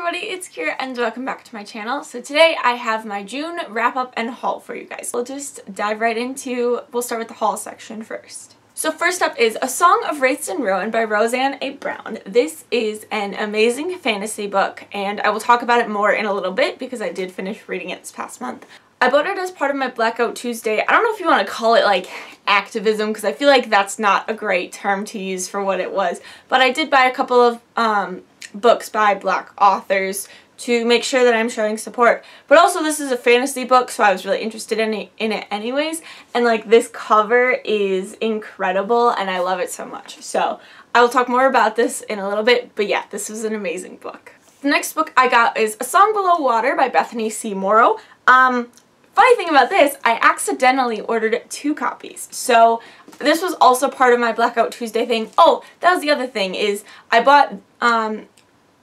everybody, it's Kira and welcome back to my channel. So today I have my June wrap up and haul for you guys. We'll just dive right into, we'll start with the haul section first. So first up is A Song of Wraiths and Ruin by Roseanne A. Brown. This is an amazing fantasy book and I will talk about it more in a little bit because I did finish reading it this past month. I bought it as part of my Blackout Tuesday. I don't know if you want to call it like activism because I feel like that's not a great term to use for what it was, but I did buy a couple of books by Black authors to make sure that I'm showing support. But also this is a fantasy book, so I was really interested in it anyways, and like this cover is incredible and I love it so much. So I will talk more about this in a little bit, but yeah, this was an amazing book. The next book I got is A Song Below Water by Bethany C. Morrow. Funny thing about this, I accidentally ordered 2 copies. So this was also part of my Blackout Tuesday thing. Oh, that was the other thing, is I bought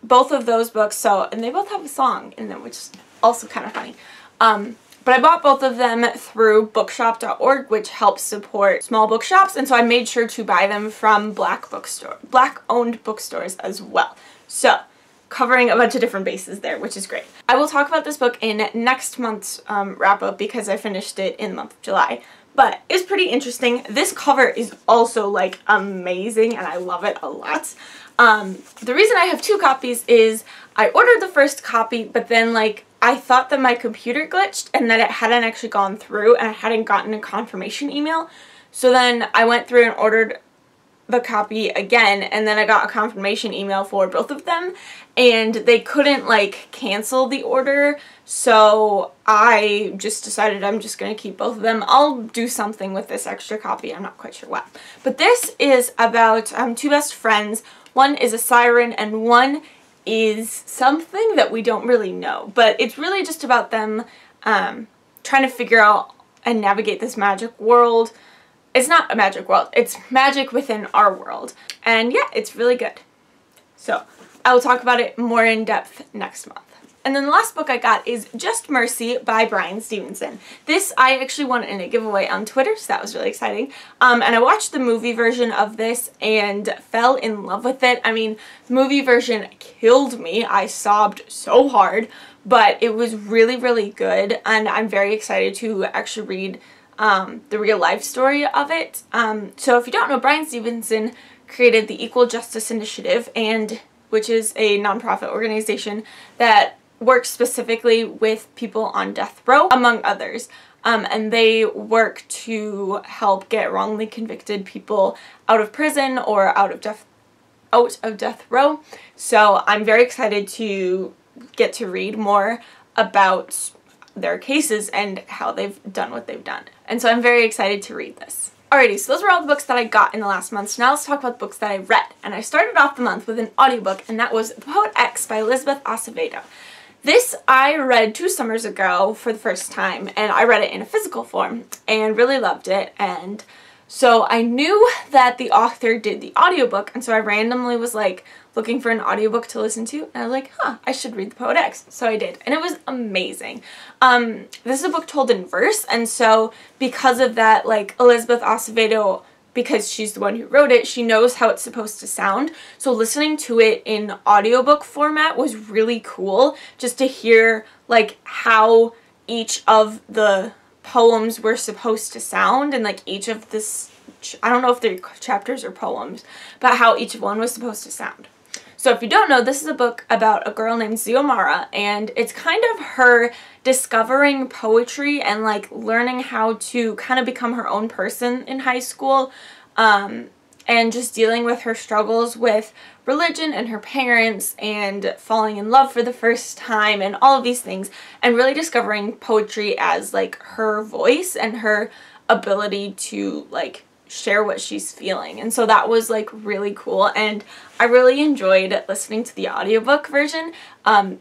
both of those books, and they both have a song in them, which is also kind of funny. But I bought both of them through bookshop.org, which helps support small bookshops, and so I made sure to buy them from Black-owned bookstores as well. So covering a bunch of different bases there, which is great. I will talk about this book in next month's wrap-up because I finished it in the month of July. But it's pretty interesting. This cover is also like amazing and I love it a lot. The reason I have 2 copies is I ordered the first copy, but then like I thought that my computer glitched and that it hadn't actually gone through and I hadn't gotten a confirmation email. So then I went through and ordered the copy again, and then I got a confirmation email for both of them and they couldn't like cancel the order, so I just decided I'm just gonna keep both of them. I'll do something with this extra copy, I'm not quite sure what. But this is about 2 best friends. One is a siren and one is something that we don't really know, but it's really just about them trying to figure out and navigate this magic world. It's not a magic world, it's magic within our world. And yeah, it's really good. So I will talk about it more in depth next month. And then the last book I got is Just Mercy by Bryan Stevenson. This I actually won in a giveaway on Twitter, so that was really exciting. And I watched the movie version of this and fell in love with it. I mean, the movie version killed me. I sobbed so hard, but it was really, really good. And I'm very excited to actually read the real life story of it. So if you don't know, Bryan Stevenson created the Equal Justice Initiative, which is a nonprofit organization that works specifically with people on death row, among others. And they work to help get wrongly convicted people out of prison or out of death row. So I'm very excited to get to read more about their cases and how they've done what they've done. And so I'm very excited to read this. Alrighty, so those were all the books that I got in the last month. So now let's talk about the books that I read. And I started off the month with an audiobook, and that was Poet X by Elizabeth Acevedo. This I read 2 summers ago for the first time, and I read it in a physical form and really loved it. And so I knew that the author did the audiobook, and so I randomly was like looking for an audiobook to listen to, and I was like, I should read the Poet X. So I did, and it was amazing. This is a book told in verse, and so because of that, like Elizabeth Acevedo, because she's the one who wrote it, she knows how it's supposed to sound. So listening to it in audiobook format was really cool, just to hear like how each of the poems were supposed to sound, and like each of this, I don't know if they're chapters or poems, but how each one was supposed to sound. So if you don't know, this is a book about a girl named Xiomara, and it's kind of her discovering poetry and like learning how to kind of become her own person in high school, and just dealing with her struggles with religion and her parents and falling in love for the first time and all of these things, and really discovering poetry as like her voice and her ability to like share what she's feeling. And so that was like really cool, and I really enjoyed listening to the audiobook version.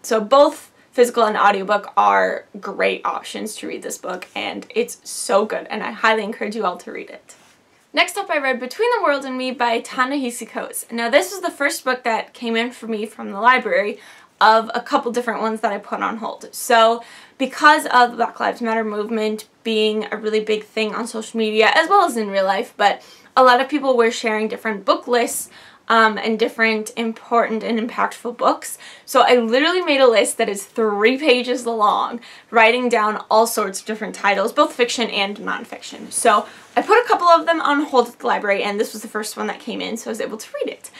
So both physical and audiobook are great options to read this book, and it's so good, and I highly encourage you all to read it. Next up, I read Between the World and Me by Ta-Nehisi Coates. Now this was the first book that came in for me from the library of a couple different ones that I put on hold. So because of the Black Lives Matter movement being a really big thing on social media as well as in real life, but a lot of people were sharing different book lists and different important and impactful books. So I literally made a list that is 3 pages long, writing down all sorts of different titles, both fiction and nonfiction. So I put a couple of them on hold at the library, and this was the first one that came in, so I was able to read it.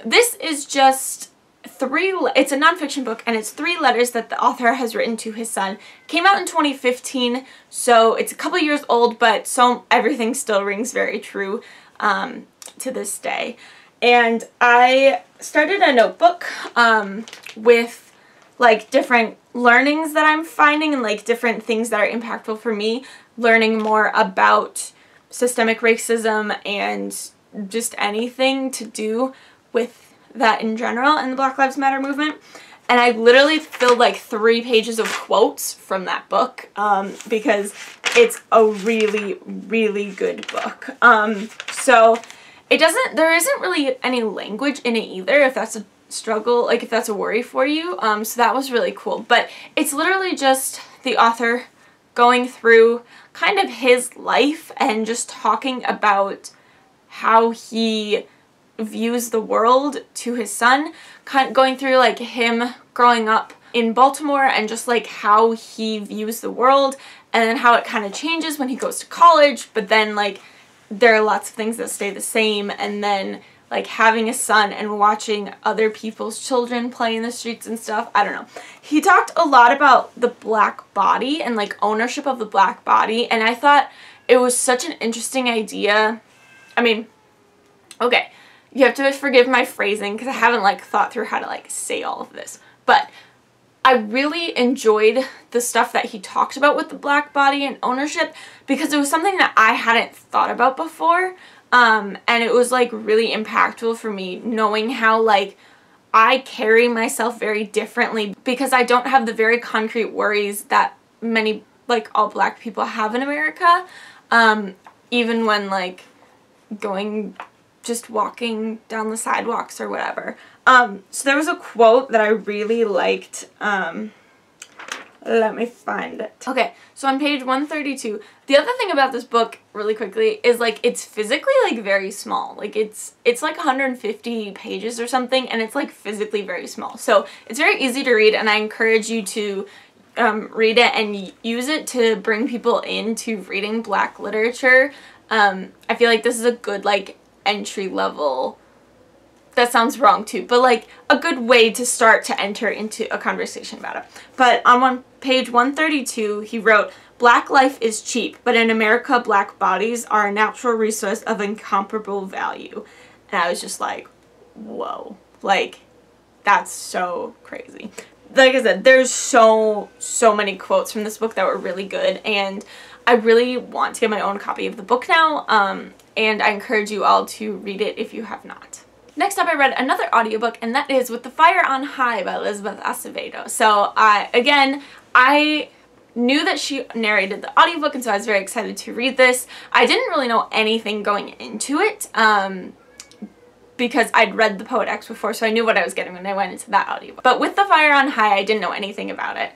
This is just it's a nonfiction book, and it's 3 letters that the author has written to his son. Came out in 2015, so it's a couple years old, but everything still rings very true to this day. And I started a notebook with like different learnings that I'm finding and like different things that are impactful for me, learning more about systemic racism and just anything to do with that in general in the Black Lives Matter movement. And I literally filled like 3 pages of quotes from that book because it's a really, really good book. So there isn't really any language in it either, if that's a struggle, like if that's a worry for you. So that was really cool. But it's literally just the author going through kind of his life and just talking about how he views the world to his son, kind of going through like him growing up in Baltimore and just like how he views the world, and then how it kind of changes when he goes to college, but then like there are lots of things that stay the same, and then like having a son and watching other people's children play in the streets and stuff. I don't know. He talked a lot about the black body and like ownership of the black body, and I thought it was such an interesting idea. I mean, okay, you have to forgive my phrasing because I haven't like thought through how to like say all of this, but I really enjoyed the stuff that he talked about with the black body and ownership, because it was something that I hadn't thought about before, and it was like really impactful for me, knowing how like I carry myself very differently because I don't have the very concrete worries that many, like all black people have in America, even when like just walking down the sidewalks or whatever. So there was a quote that I really liked. Let me find it. Okay, so on page 132, the other thing about this book, really quickly, is like it's physically like very small. Like it's like 150 pages or something, and it's like physically very small. So it's very easy to read, and I encourage you to read it and use it to bring people into reading Black literature. I feel like this is a good like entry level, that sounds wrong too, but like a good way to start to enter into a conversation about it. But on page 132, he wrote, "Black life is cheap, but in America, black bodies are a natural resource of incomparable value." And I was just like, whoa, like that's so crazy. Like I said, there's so many quotes from this book that were really good, and I really want to get my own copy of the book now, and I encourage you all to read it if you have not. Next up, I read another audiobook, and that is With the Fire on High by Elizabeth Acevedo. So I knew that she narrated the audiobook, and so I was very excited to read this. I didn't really know anything going into it, because I'd read the Poet X before, so I knew what I was getting when I went into that audiobook. But With the Fire on High, I didn't know anything about it,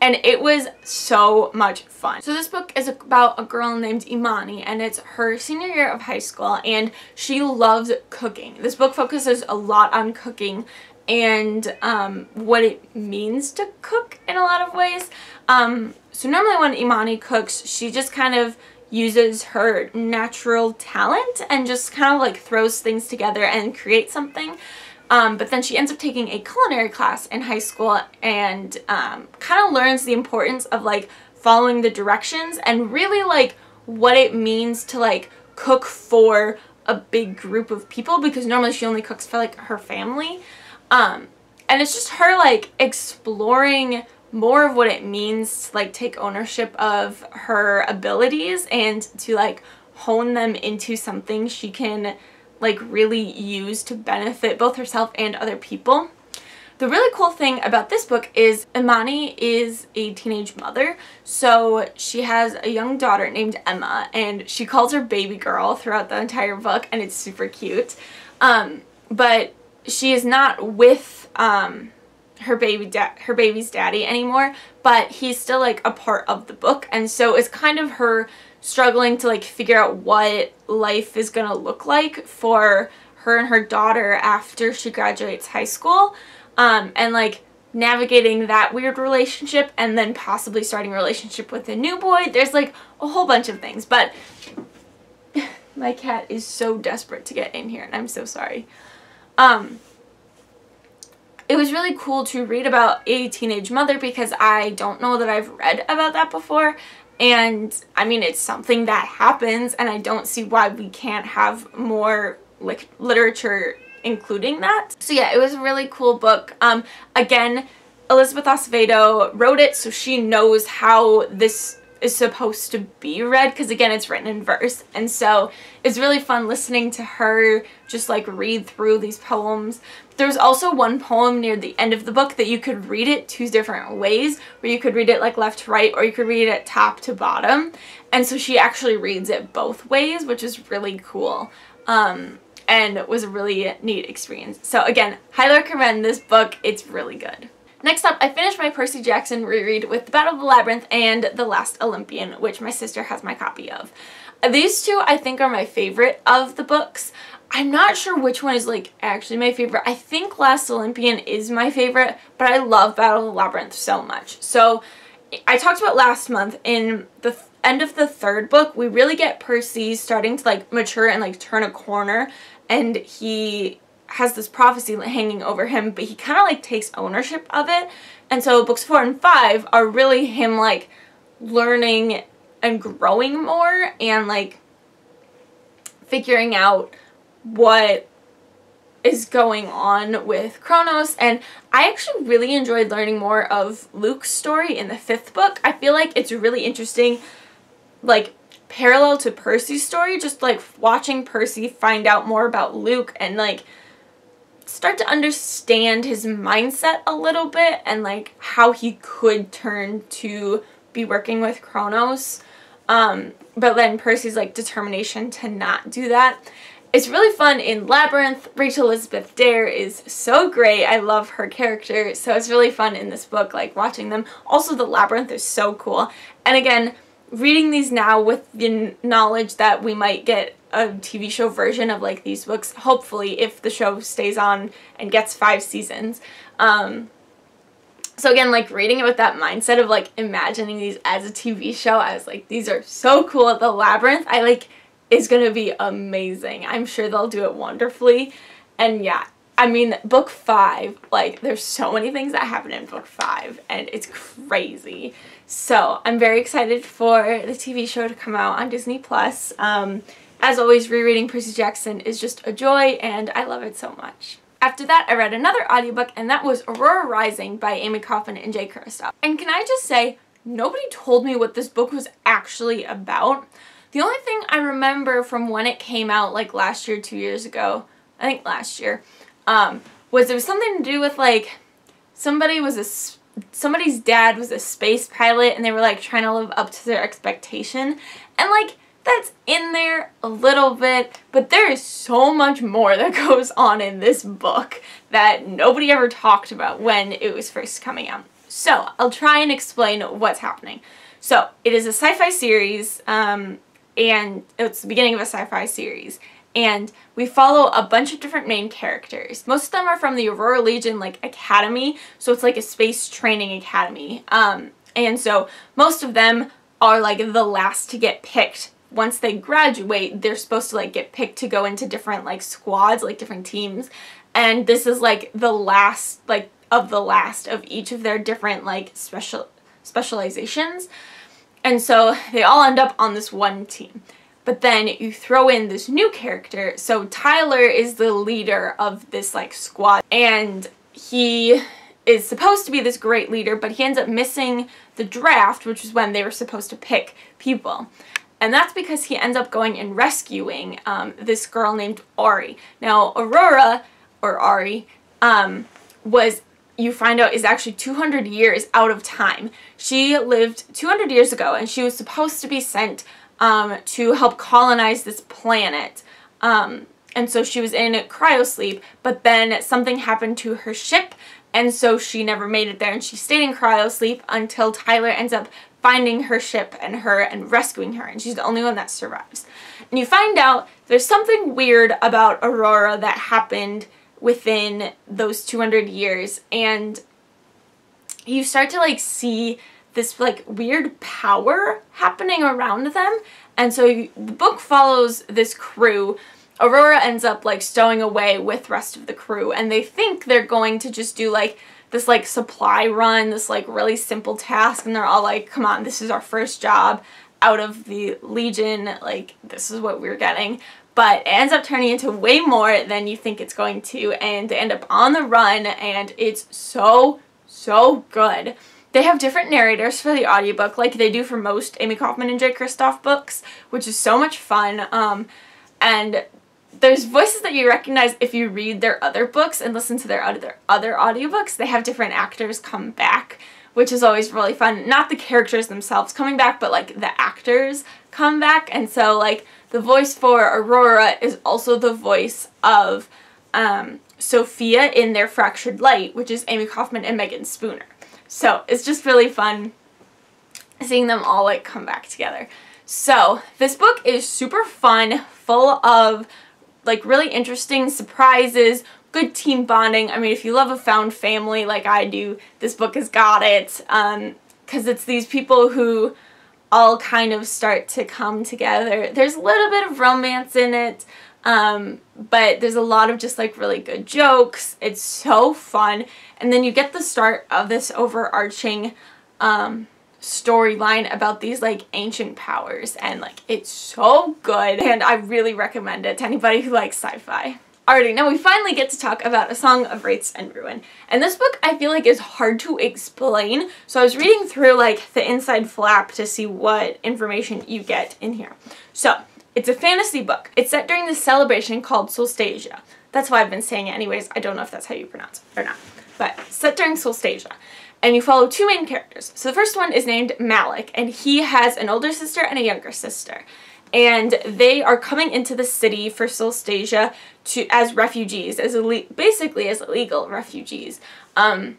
and it was so much fun. So this book is about a girl named Imani, and it's her senior year of high school, and she loves cooking. This book focuses a lot on cooking and what it means to cook in a lot of ways. So normally when Imani cooks, she just kind of uses her natural talent and just kind of like throws things together and creates something. But then she ends up taking a culinary class in high school and kind of learns the importance of like following the directions and really like what it means to like cook for a big group of people, because normally she only cooks for like her family. And it's just her like exploring more of what it means to like take ownership of her abilities and to like hone them into something she can like really use to benefit both herself and other people. The really cool thing about this book is Imani is a teenage mother, so she has a young daughter named Emma, and she calls her baby girl throughout the entire book, and it's super cute. But she is not with her baby's daddy anymore, but he's still like a part of the book, and so it's kind of her struggling to like figure out what life is gonna look like for her and her daughter after she graduates high school, and like navigating that weird relationship and then possibly starting a relationship with a new boy. There's like a whole bunch of things, but my cat is so desperate to get in here and I'm so sorry. It was really cool to read about a teenage mother because I don't know that I've read about that before. And I mean, it's something that happens and I don't see why we can't have more like literature including that. So yeah, it was a really cool book. Again, Elizabeth Acevedo wrote it, so she knows how this is supposed to be read, because again, it's written in verse, and so it's really fun listening to her just like read through these poems. There's also one poem near the end of the book that you could read it two different ways, where you could read it like left to right, or you could read it top to bottom, and so she actually reads it both ways, which is really cool. And it was a really neat experience. So again, highly recommend this book. It's really good. Next up, I finished my Percy Jackson reread with The Battle of the Labyrinth and The Last Olympian, which my sister has my copy of. These two I think are my favorite of the books. I'm not sure which one is like actually my favorite. I think Last Olympian is my favorite, but I love Battle of the Labyrinth so much. So I talked about last month, in the end of the third book, we really get Percy starting to like mature and like turn a corner, and he has this prophecy hanging over him, but he kind of like takes ownership of it. And so books 4 and 5 are really him like learning and growing more and like figuring out what is going on with Kronos. And I actually really enjoyed learning more of Luke's story in the 5th book. I feel like it's really interesting, like parallel to Percy's story, just like watching Percy find out more about Luke and like start to understand his mindset a little bit and like how he could turn to be working with Kronos. But then Percy's like determination to not do that. It's really fun in Labyrinth. Rachel Elizabeth Dare is so great. I love her character. So it's really fun in this book, like watching them. Also, the Labyrinth is so cool. And again, reading these now with the knowledge that we might get a TV show version of like these books, hopefully, if the show stays on and gets 5 seasons. So again, like reading it with that mindset of like imagining these as a TV show, I was like, these are so cool. The Labyrinth, I like, is gonna be amazing. I'm sure they'll do it wonderfully. And yeah, I mean, book 5, like there's so many things that happen in book 5 and it's crazy. So I'm very excited for the TV show to come out on Disney+. As always, rereading Percy Jackson is just a joy and I love it so much. After that, I read another audiobook, and that was Aurora Rising by Amy Kaufman and Jay Kristoff. And can I just say, nobody told me what this book was actually about. The only thing I remember from when it came out, like last year, 2 years ago, I think last year, was it was something to do with like somebody's dad was a space pilot and they were like trying to live up to their expectation, and like that's in there a little bit, but there is so much more that goes on in this book that nobody ever talked about when it was first coming out. So I'll try and explain what's happening. So it is a sci-fi series, and it's the beginning of a sci-fi series, and we follow a bunch of different main characters. Most of them are from the Aurora Legion like academy, so it's like a space training academy, and so most of them are like the last to get picked. Once they graduate, they're supposed to like get picked to go into different like squads, like different teams, and this is like the last of each of their different like specializations. And so they all end up on this one team. But then you throw in this new character. So Tyler is the leader of this like squad, and he is supposed to be this great leader, but he ends up missing the draft, which is when they were supposed to pick people. And that's because he ends up going and rescuing this girl named Ari. Now, Aurora, or Ari, you find out is actually 200 years out of time. She lived 200 years ago, and she was supposed to be sent to help colonize this planet. And so she was in cryosleep, but then something happened to her ship, and so she never made it there, and she stayed in cryosleep until Tyler ends up finding her ship and rescuing her, and she's the only one that survives. And you find out there's something weird about Aurora that happened within those 200 years, and you start to like see this like weird power happening around them. And so the book follows this crew. Aurora ends up like stowing away with the rest of the crew, and they think they're going to just do like this like supply run, this like really simple task, and they're all like, come on, this is our first job out of the Legion, like this is what we're getting. But it ends up turning into way more than you think it's going to, and they end up on the run, and it's so good. They have different narrators for the audiobook like they do for most Amy Kaufman and J. Kristoff books, which is so much fun. And there's voices that you recognize if you read their other books and listen to their other audiobooks. They have different actors come back, which is always really fun. Not the characters themselves coming back, but like the actors come back. And so like the voice for Aurora is also the voice of Sophia in Their Fractured Light, which is Amy Kaufman and Megan Spooner. So it's just really fun seeing them all like come back together. So this book is super fun, full of like really interesting surprises, good team bonding. I mean, if you love a found family like I do, this book has got it, because it's these people who all kind of start to come together. There's a little bit of romance in it, but there's a lot of just like really good jokes. It's so fun. And then you get the start of this overarching storyline about these like ancient powers, and like it's so good, and I really recommend it to anybody who likes sci-fi. Alrighty, now we finally get to talk about A Song of Wraiths and Ruin. And this book I feel like is hard to explain, so I was reading through like the inside flap to see what information you get in here. So it's a fantasy book. It's set during this celebration called Solstasia. That's why I've been saying it anyways. I don't know if that's how you pronounce it or not. But set during Solstasia. And you follow two main characters. So the first one is named Malik, and he has an older sister and a younger sister. And they are coming into the city for Solstasia as refugees, basically as illegal refugees. And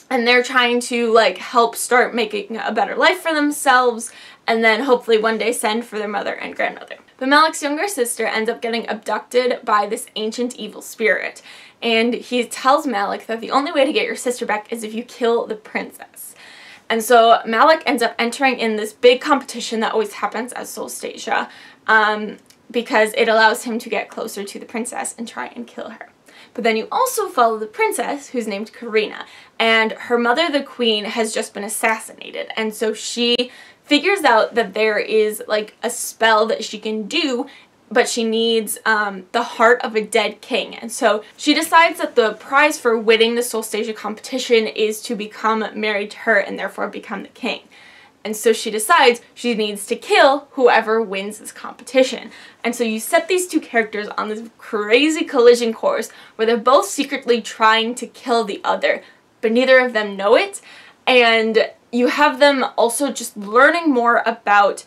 they're trying to like help start making a better life for themselves, and then hopefully one day send for their mother and grandmother. But Malik's younger sister ends up getting abducted by this ancient evil spirit, and he tells Malik that the only way to get your sister back is if you kill the princess. And so Malik ends up entering in this big competition that always happens at Solstasia, because it allows him to get closer to the princess and try and kill her. But then you also follow the princess, who's named Karina, and her mother, the queen, has just been assassinated, and so she figures out that there is like a spell that she can do, but she needs the heart of a dead king. And so she decides that the prize for winning the Solstasia competition is to become married to her and therefore become the king. And so she decides she needs to kill whoever wins this competition. And so you set these two characters on this crazy collision course where they're both secretly trying to kill the other, but neither of them know it. And you have them also just learning more about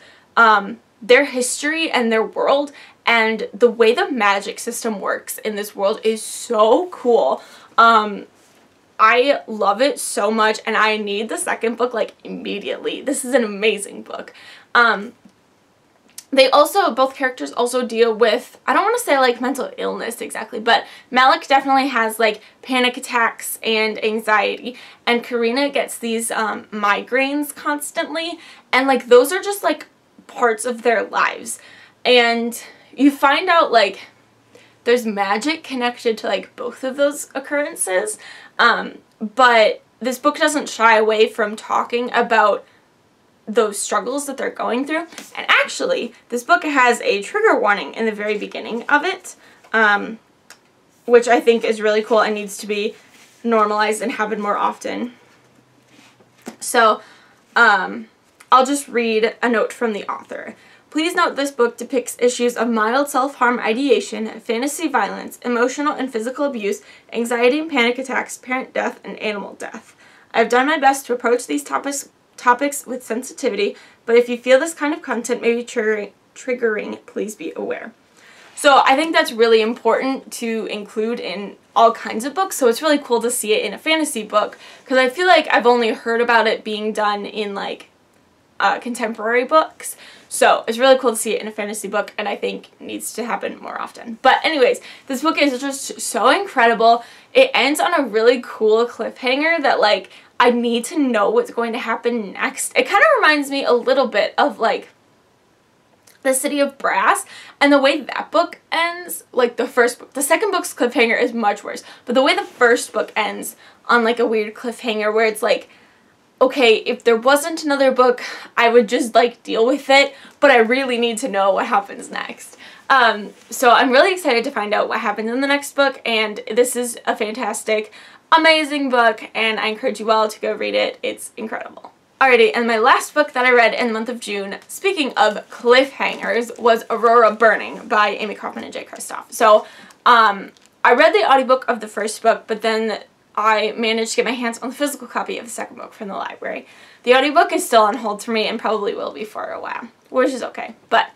their history and their world, and the way the magic system works in this world is so cool. I love it so much, and I need the second book like immediately. This is an amazing book. Both characters also deal with, I don't want to say like mental illness exactly, but Malik definitely has like panic attacks and anxiety, and Karina gets these migraines constantly, and like those are just like parts of their lives. And you find out like there's magic connected to like both of those occurrences, but this book doesn't shy away from talking about those struggles that they're going through. And actually, this book has a trigger warning in the very beginning of it, which I think is really cool and needs to be normalized and happen more often. So, I'll just read a note from the author. Please note this book depicts issues of mild self-harm ideation, fantasy violence, emotional and physical abuse, anxiety and panic attacks, parent death, and animal death. I've done my best to approach these topics with sensitivity, but if you feel this kind of content may be triggering, please be aware. So I think that's really important to include in all kinds of books, so it's really cool to see it in a fantasy book, because I feel like I've only heard about it being done in like contemporary books. So it's really cool to see it in a fantasy book, and I think needs to happen more often. But anyways, this book is just so incredible. It ends on a really cool cliffhanger that, like, I need to know what's going to happen next. It kind of reminds me a little bit of, like, The City of Brass, and the way that book ends, like the first book. The second book's cliffhanger is much worse, but the way the first book ends on like a weird cliffhanger where it's like, okay, if there wasn't another book, I would just like deal with it, but I really need to know what happens next. So I'm really excited to find out what happens in the next book, and this is a fantastic, amazing book, and I encourage you all to go read it. It's incredible. Alrighty, and my last book that I read in the month of June, speaking of cliffhangers, was Aurora Burning by Amy Kaufman and Jay Kristoff. So, I read the audiobook of the first book, but then I managed to get my hands on the physical copy of the second book from the library. The audiobook is still on hold for me and probably will be for a while, which is okay. But,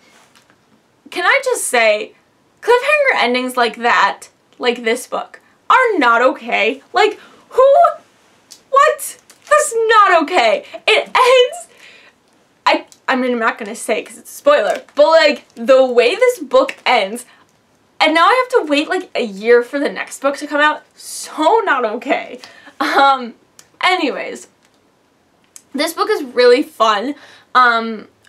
can I just say, cliffhanger endings like that, like this book, are not okay. Like, who? What? That's not okay. It ends, I mean, I'm not going to say because it's a spoiler, but like the way this book ends, and now I have to wait like a year for the next book to come out, so not okay. Anyways, this book is really fun.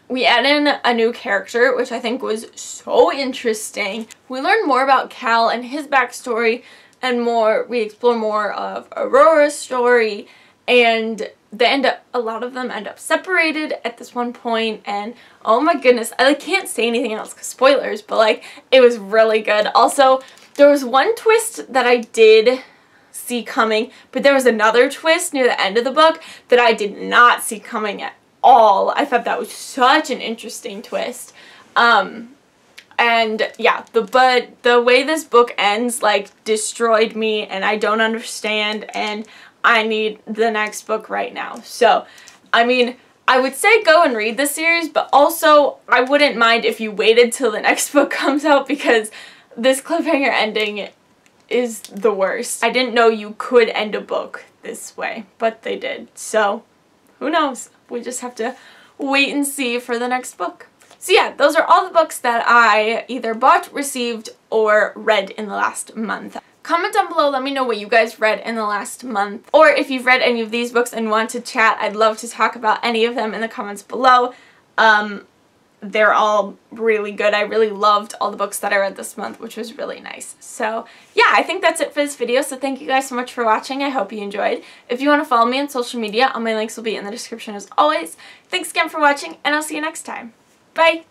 We add in a new character, which I think was so interesting. We learn more about Cal and his backstory, and we explore more of Aurora's story. And a lot of them end up separated at this one point, and oh my goodness, I like can't say anything else because spoilers, but like it was really good. Also, there was one twist that I did see coming, but there was another twist near the end of the book that I did not see coming at all. I thought that was such an interesting twist. And yeah, the way this book ends like destroyed me, and I don't understand, and I need the next book right now. So, I mean, I would say go and read this series, but also I wouldn't mind if you waited till the next book comes out because this cliffhanger ending is the worst. I didn't know you could end a book this way, but they did. So, who knows? We just have to wait and see for the next book. So yeah, those are all the books that I either bought, received, or read in the last month. Comment down below, let me know what you guys read in the last month. Or if you've read any of these books and want to chat, I'd love to talk about any of them in the comments below. They're all really good. I really loved all the books that I read this month, which was really nice. So yeah, I think that's it for this video. So thank you guys so much for watching. I hope you enjoyed. If you want to follow me on social media, all my links will be in the description as always. Thanks again for watching, and I'll see you next time. Bye!